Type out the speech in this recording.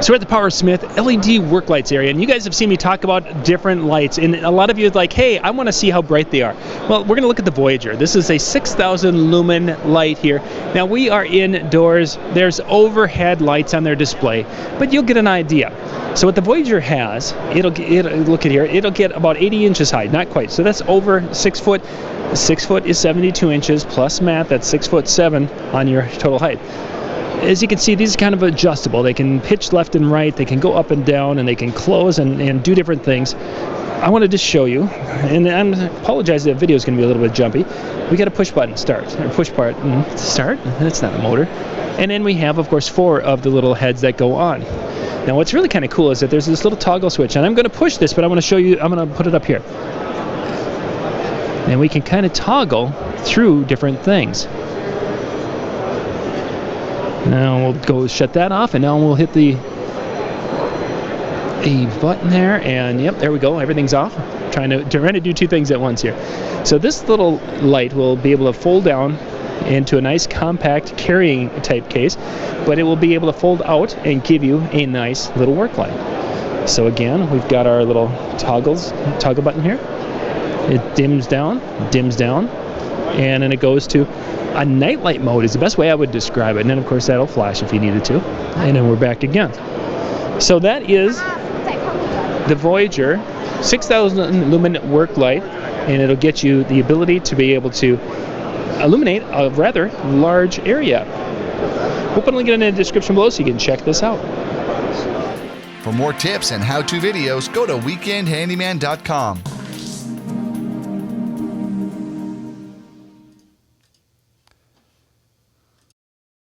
So we're at the Powersmith LED work lights area, and you guys have seen me talk about different lights, and a lot of you are like, hey, I want to see how bright they are. Well, we're going to look at the Voyager. This is a 6,000 lumen light here. Now we are indoors. There's overhead lights on their display, but you'll get an idea. So what the Voyager has, look at here, it'll get about 80 inches high, not quite. So that's over 6 foot. 6 foot is 72 inches plus mat. That's 6'7" on your total height. As you can see, these are kind of adjustable. They can pitch left and right, they can go up and down, and they can close and do different things. I wanted to show you, and I apologize that the video is going to be a little bit jumpy. We got a push button start, or push button start. That's not a motor. And then we have, of course, 4 of the little heads that go on. Now, what's really kind of cool is that there's this little toggle switch, and I'm going to push this, but I want to show you. I'm going to put it up here. And we can kind of toggle through different things. Now we'll go shut that off, and now we'll hit the button there, and yep, there we go. Everything's off. Trying to do 2 things at once here. So this little light will be able to fold down into a nice compact carrying type case, but it will be able to fold out and give you a nice little work light. So again, we've got our little toggle button here. It dims down, and then it goes to a nightlight mode is the best way I would describe it. And then, of course, that'll flash if you needed to. And then we're back again. So that is the Voyager 6,000 lumen work light, and it'll get you the ability to be able to illuminate a rather large area. We'll put a link in the description below so you can check this out. For more tips and how-to videos, go to weekendhandyman.com.